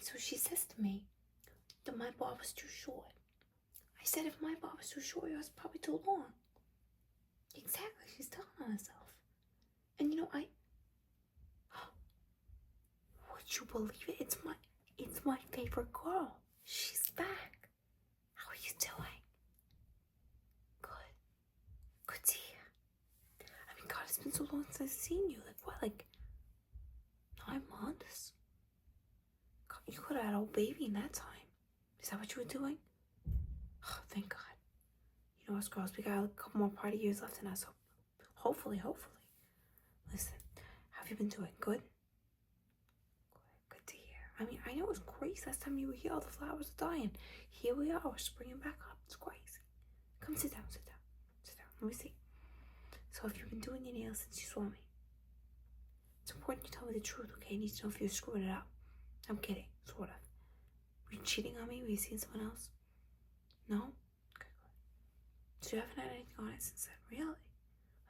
So she says to me that my bob was too short. I said if my bob was too short, yours was probably too long. Exactly, she's telling on herself. And you know, would you believe it? It's my favorite girl. She's back. How are you doing? Good. Good to hear. I mean, God, it's been so long since I've seen you. Like, what, like 9 months? God, you could have had a old baby in that time. Is that what you were doing? Oh, thank God. You know us girls, we got a couple more party years left in us, so hopefully. Listen, how have you been doing? Good? Good to hear. I mean, I know it was crazy last time you were here, all the flowers are dying. Here we are, we're springing back up. It's crazy. Come sit down. Let me see. So have you been doing your nails since you saw me? It's important you tell me the truth, okay? I need to know if you're screwing it up. I'm kidding, sort of. Were you cheating on me? Were you seeing someone else? No? Okay, good. So you haven't had anything on it since then, really?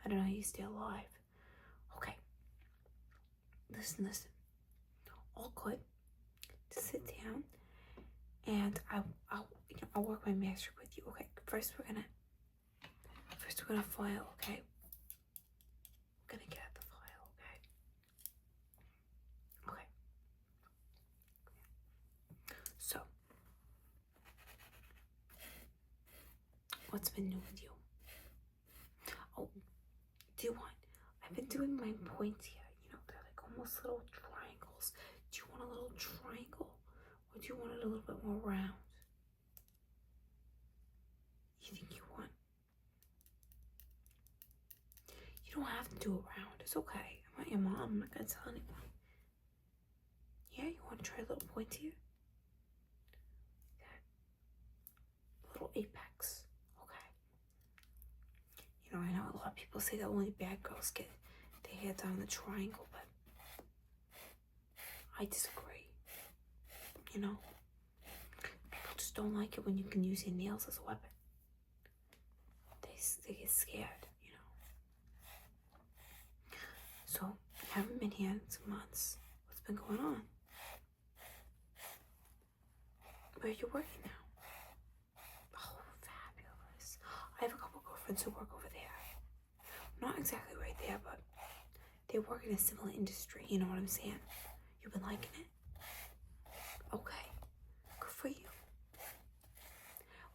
I don't know how you stay alive. Okay. Listen. All good. Just sit down, and I'll work my magic with you. Okay. First we're gonna file. Okay. We're gonna get at the file. Okay. So, what's been new with you? Oh, do you want? I've been doing my points here. You know, they're like almost little triangles. Do you want a little triangle, or do you want it a little bit more round? You think you want? You don't have to do it round. It's okay. I'm not your mom. I'm not gonna tell anyone. Yeah, you want to try a little pointier? That little apex. Okay. You know, I know a lot of people say that only bad girls get their hair done in the triangle, but I disagree. You know, people just don't like it when you can use your nails as a weapon. They get scared, you know. So, you haven't been here in some months. What's been going on? Where are you working now? Oh, fabulous. I have a couple girlfriends who work over there. Not exactly right there, but they work in a similar industry, you know what I'm saying? You've been liking it? Okay, good for you.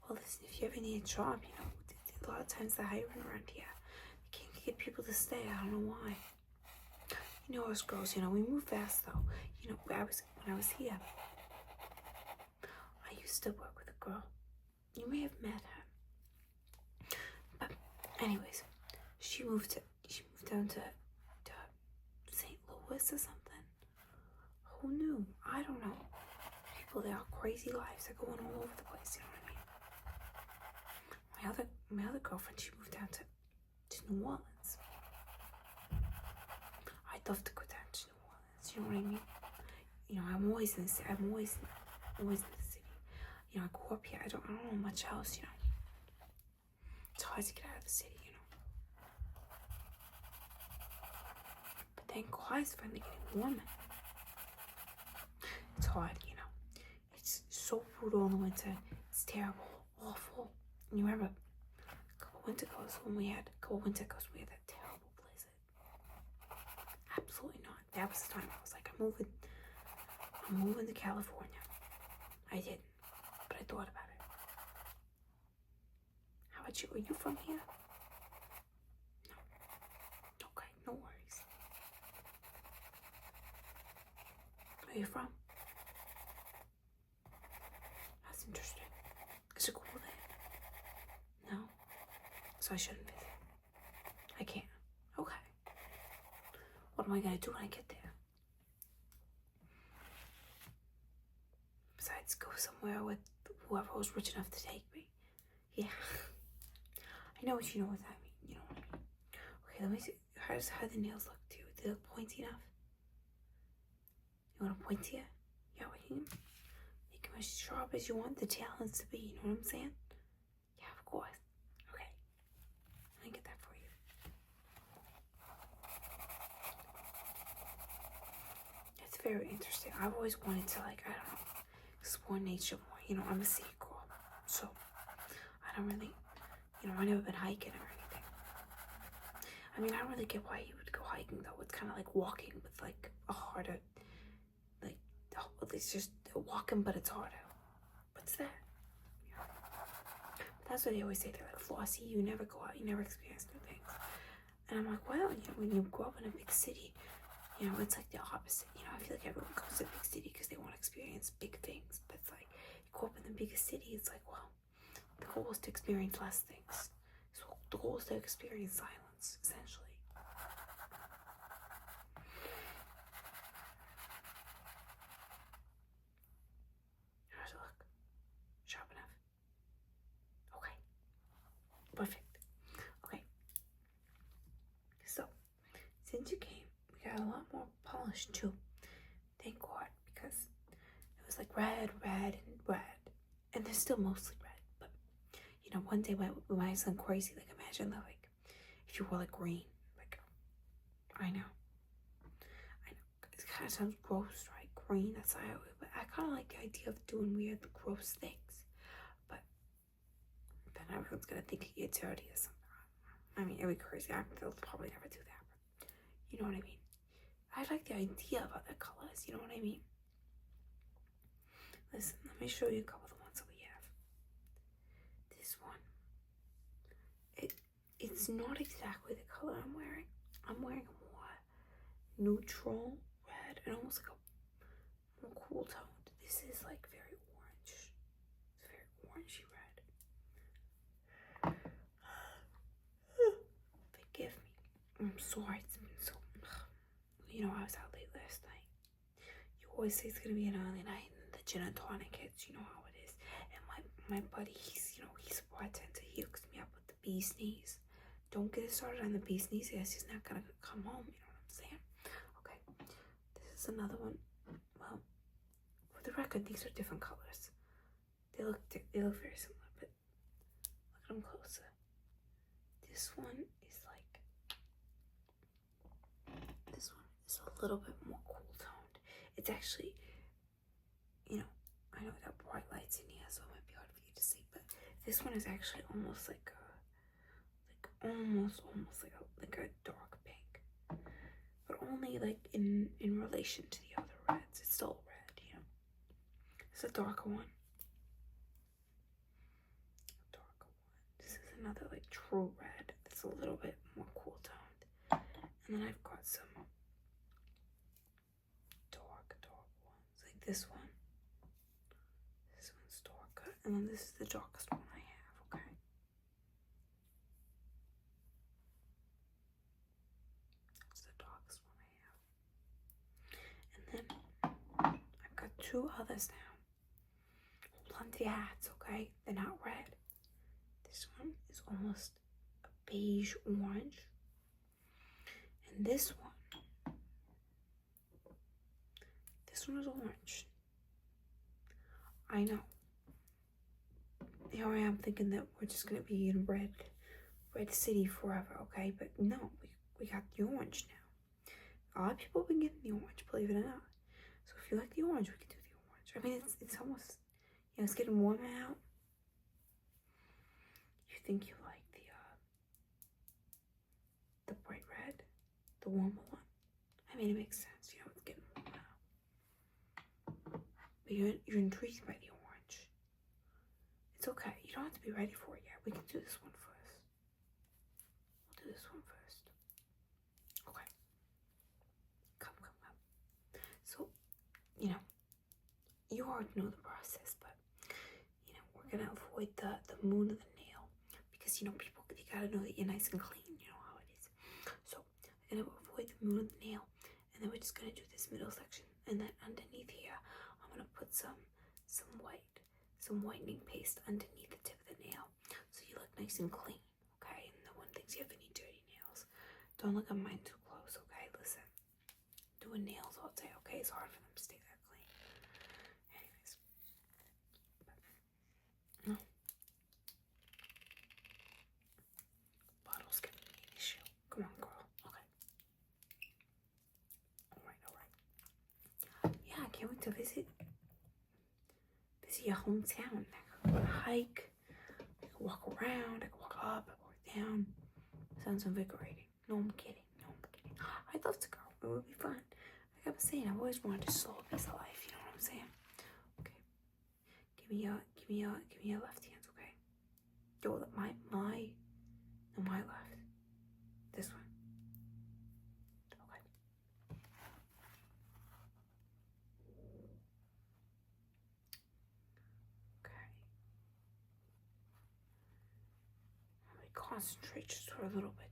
Well, listen, if you ever need a job, you know, a lot of times they're hiring around here. They can't get people to stay, I don't know why. You know us girls, you know, we move fast though. You know, when I was here, I used to work with a girl. You may have met her. But anyways, she moved down to St. Louis or something. Who knew? I don't know. People, they are crazy lives. They're going all over the place, you know what I mean? My other girlfriend, she moved down to New Orleans. I'd love to go down to New Orleans, you know what I mean? You know, I'm always in the city. You know, I grew up here. I don't know much else, you know. It's hard to get out of the city, you know. But thank God it's finally getting warmer. It's hard, you know. It's so brutal in the winter. It's terrible, awful. And you remember a couple winters ago when we had that terrible blizzard. Absolutely not. That was the time I was like, I'm moving to California. I didn't, but I thought about it. How about you? Are you from here? No. Okay, no worries. Where are you from? That's interesting. Is it cool there? No? So I shouldn't visit. I can't. Okay. What am I gonna do when I get there? Besides go somewhere with whoever was rich enough to take me. Yeah. I know what you know what that means. You know what I mean? Okay, let me see. How do the nails look to you? Do they look pointy enough? You want a pointier? Yeah, what you make them as sharp as you want the talons to be, you know what I'm saying? Yeah, of course. Okay. Let me get that for you. It's very interesting. I've always wanted to, like, I don't know, explore nature more. You know, I'm a city girl, so I don't really, you know, I've never been hiking or anything. I mean, I don't really get why you would go hiking, though. It's kind of like walking with, like, a harder, like, it's just walking, but it's harder. What's that? Yeah. But that's what they always say. They're like, Flossie, you never go out, you never experience new things. And I'm like, well, you know, when you grow up in a big city, you know, it's like the opposite. You know, I feel like everyone goes to a big city because they want to experience big things. But it's like, you grow up in the biggest city, it's like, well, the goal is to experience less things. So the goal is to experience silence, essentially. How's it look? Sharp enough? Okay. Perfect. Okay. So, since you came, we got a lot more polish too. Thank God, because it was like red, and red. And they're still mostly red. But, you know, one day we might have something crazy. Like, imagine that, like, if you wore like green. Like, I know. It kind of sounds gross, right? Green, that's how but I kind of like the idea of doing weird, gross things. But then everyone's gonna think you're dirty or something. I mean, it'd be crazy. They'll probably never do that. But you know what I mean? I like the idea of other colors. You know what I mean? Listen, let me show you a couple of the ones that we have. This one. It's not exactly the color I'm wearing. I'm wearing a more neutral red and almost like a more cool toned. This is like very orange. It's very orangey red. Forgive me. I'm sorry. It's been so. You know, I was out late last night. You always say it's gonna be an early night, and the gin and tonic hits. You know how it is. And my buddy, he's a bartender. He hooks me up with the bee's knees. Don't get it started on the bee's knees. Yes, he's not gonna come home. You know what I'm saying? Okay. This is another one. Well, for the record, these are different colors. They look very similar, but look at them closer. This one is like. This one is a little bit more cool toned. It's actually, you know, I know that bright lights in here, so it might be hard for you to see, but this one is actually almost like almost like a dark pink, but only like in relation to the other reds. It's still red, you know. It's a darker one. This is another like true red. It's a little bit more cool toned, and then I've got some dark ones like this one. This one's darker, and then this is the darkest one I have. Okay. And then I've got two others now. Hold on to your hats, okay? They're not red. This one is almost a beige orange. And this one is orange. I know. Here I am thinking that we're just gonna be in red city forever, okay? But no, we got the orange now. A lot of people have been getting the orange, believe it or not. So if you like the orange, we can do the orange. I mean, it's almost, you know, it's getting warmer out. You think you like the bright red, the warmer one? I mean, it makes sense, you know, it's getting warmer out. But you're intrigued by the orange. It's okay. You don't have to be ready for it yet. We can do this one first. We'll do this one first. Okay. Come. So, you know, you already know the process, but, you know, we're going to avoid the moon of the nail because, you know, people, you got to know that you're nice and clean. You know how it is. So, we're going to avoid the moon of the nail, and then we're just going to do this middle section. And then underneath here, I'm going to put some whitening paste underneath the tip of the nail so you look nice and clean, okay? And no one thinks you have any dirty nails. Don't look at mine too close, okay? Listen, doing nails all day, okay? It's hard for them to stay that clean. Anyways, no. Bottle's giving me an issue. Come on, girl. Okay. All right. your hometown. I could go on a hike. I could walk around. I could walk up. I could walk down. Sounds invigorating. No, I'm kidding. I'd love to go. It would be fun. Like I was saying, I've always wanted a slow piece of life. You know what I'm saying? Okay. Give me your left hand. Okay. Yo, my left. This one. Okay. Okay. Let me concentrate just for a little bit.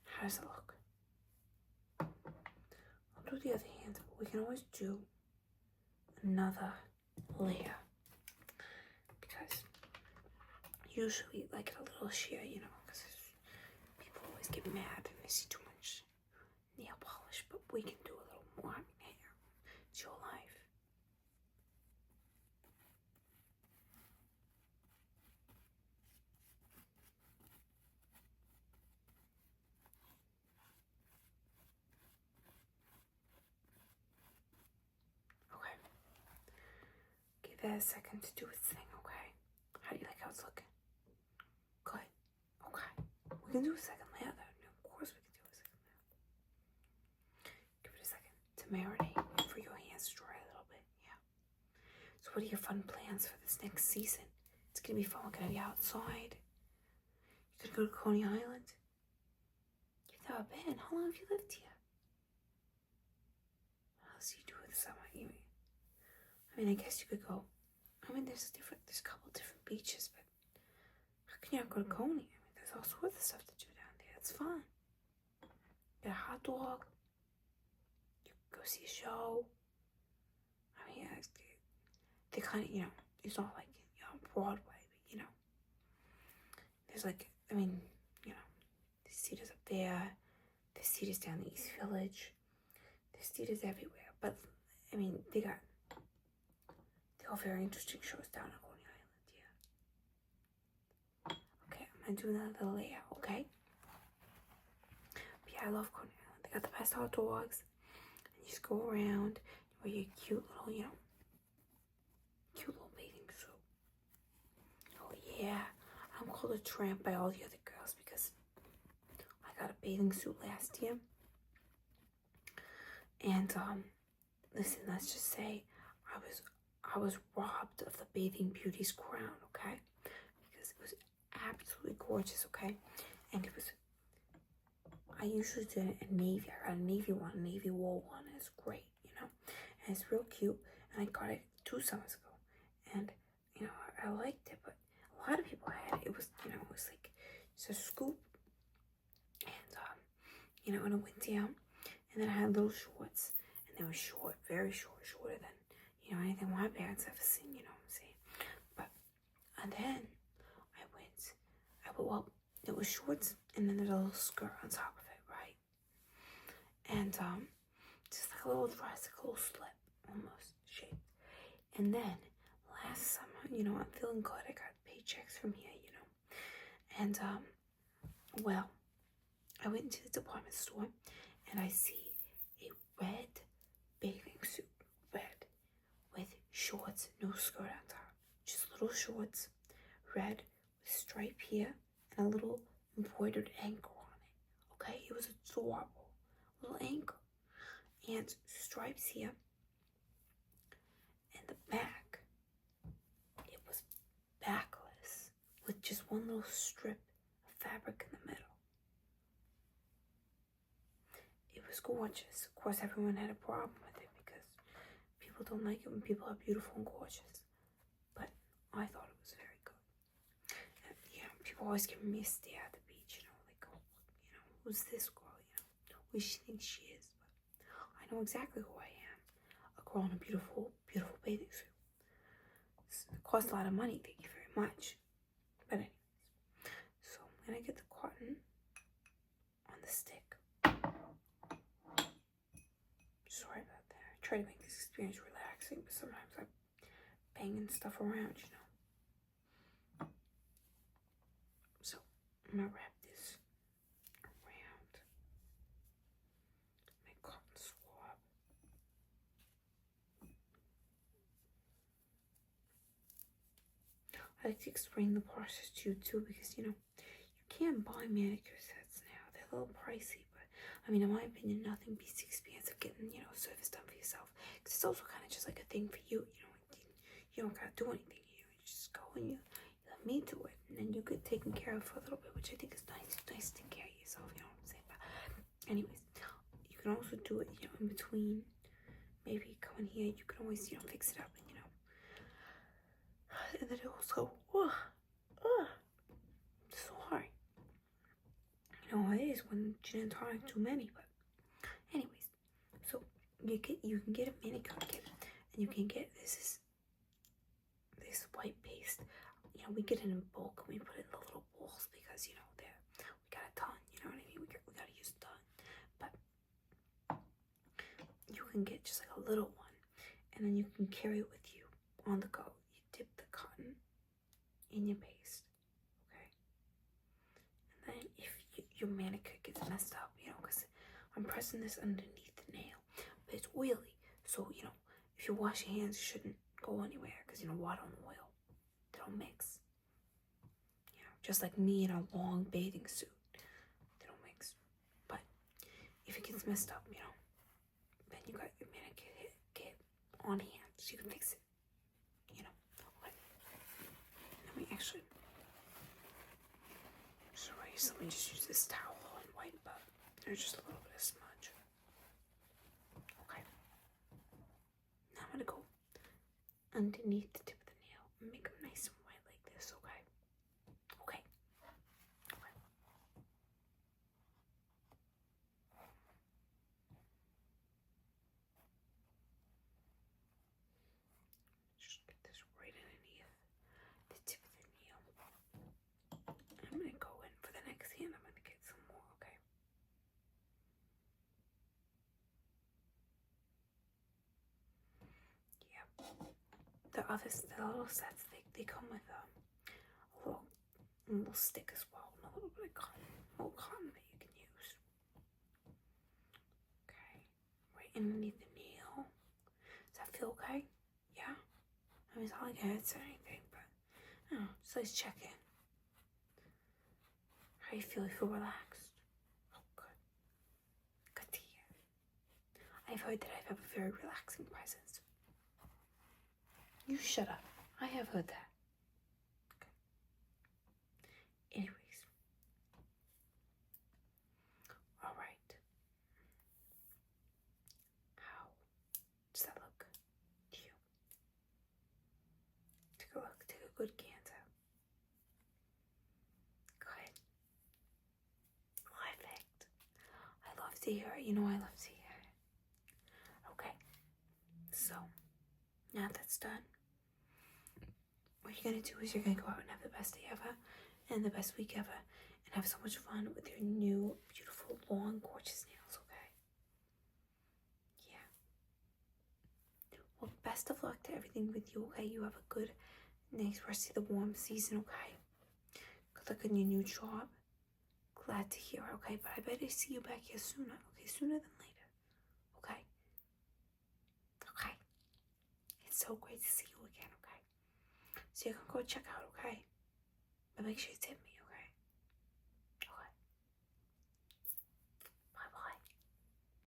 How does it look? I'll do the other hand, but we can always do another layer. Because usually like a little sheer, you know, because people always get mad and they see too much nail polish, but we can do a little more. I mean, hey, it's your life. Okay. Give that a second to do its thing, okay? How do you like how it's looking? Good. Okay. We can do a second layer though. Of course we can do a second layer. Give it a second to marinate and for your hands to dry a little bit. Yeah. So what are your fun plans for this next season? It's gonna be fun. We're gonna be outside. You're gonna go to Coney Island. You've never been. How long have you lived here? What else do you do with the summer? I mean, I guess you could go. I mean, there's a couple different beaches, but how can you not go to Coney? I mean, there's all sorts of stuff to do down there. It's fun. Get a hot dog. You can go see a show. I mean, yeah, they kind of, you know, it's not like, you know, Broadway, but, you know, there's like, I mean, you know, there's theaters up there. There's theaters down the East Village. There's theaters everywhere. But, I mean, they're all very interesting shows down on Coney Island, yeah. Okay, I'm gonna do another layout, okay? But yeah, I love Coney Island. They got the best hot dogs. And you just go around, you wear your cute little, you know, cute little bathing suit. Oh yeah, I'm called a tramp by all the other girls because I got a bathing suit last year. And, listen, let's just say I was robbed of the bathing beauty's crown, okay? Because it was absolutely gorgeous, okay? And it was, I usually do it in navy. I got a navy one, a navy wool one. It's great, you know? And it's real cute. And I got it 2 summers ago. And, you know, I liked it, but a lot of people had it. It was, you know, it was like just a scoop. And, you know, and it went down. And then I had little shorts. And they were short, very short, shorter than, you know, anything my parents ever seen, you know what I'm saying? But, and then well, it was shorts, and then there's a little skirt on top of it, right? And, just like a little dress, like a little slip, almost, shaped. And then, last summer, you know, I'm feeling good, I got paychecks from here, you know? And, well, I went into the department store, and I see a red bathing suit, red, with shorts, no skirt on top, just little shorts, red, with stripe here, and a little embroidered anchor on it, okay? It was adorable, little anchor, and stripes here, and the back, it was backless, with just one little strip of fabric in the middle. It was gorgeous. Of course, everyone had a problem with it because people don't like it when people are beautiful and gorgeous. But I thought it was very good. And, you know, people always giving me a stare at the beach, you know, like, oh, you know, who's this girl, you know, who she thinks she is. But I know exactly who I am. A girl in a beautiful, beautiful bathing suit. It costs a lot of money, thank you very much. But anyways, so I'm gonna get the cotton on the stick. Sorry about that. I try to make this experience relaxing, but sometimes I'm banging stuff around, you know. So I'm gonna wrap this around I like to explain the process to you too, because you can't buy manicure sets now. They're a little pricey, but I mean, in my opinion, nothing beats the experience of getting service done for yourself. Because it's also kind of just like a thing for you. You don't gotta do anything. You just go and you let me do it, and then you get taken care of for a little bit, which I think is nice. It's nice to take care of yourself. You know what I'm saying? But anyways, you can also do it. In between. Maybe come in here. You can always fix it up, and and then it also it's so hard. It is when gin and tonic too many, but anyways, so you can get a manicure kit, and you can get this white paste. We get it in bulk, and we put it in the little bowls because we got a ton. You know what I mean? We gotta use a ton, but you can get just like a little one, and then you can carry it with you on the go. You dip the cotton in your paste, okay? And then if your manicure gets messed up, because I'm pressing this underneath the nail, but it's oily, so if you wash your hands, you shouldn't go anywhere, because water and oil, they don't mix. Just like me in a long bathing suit, they don't mix. But if it gets messed up, then you got your manicure kit on hand, so you can fix it. Okay. Let me actually let me just use this towel and wipe up. There's just a little bit of smudge. Okay. Now I'm gonna go underneath the tip of the nail and make them nice and white like this. Okay. Okay. Okay. Just get this right underneath the tip of the nail. I'm gonna go in for the next hand. I'm gonna get some more, okay? Yeah. The little sets, they come with a little stick as well, and a little bit of cotton that you can use. Okay. Right underneath the nail. Does that feel okay? Yeah? I mean, it's not like it hurts or anything, but just let's check in. How you feel? You feel relaxed? Oh, good. Good to hear. I've heard that I have a very relaxing presence. You shut up. I have heard that. Okay. Anyways. All right. How does that look to you? Take a look. Take a good gander. Good. Perfect. I love to hear it. I love to hear it. Okay. So, now that's done, what you're going to do is you're going to go out and have the best day ever and the best week ever and have so much fun with your new, beautiful, long, gorgeous nails, okay? Yeah. Well, best of luck to everything with you, okay? You have a good, nice rest of the warm season, okay? Good luck on your new job. Glad to hear, okay? But I better see you back here sooner, okay? Sooner than later, okay? Okay. It's so great to see you again, okay? So you can go check out, okay? But make sure you tip me.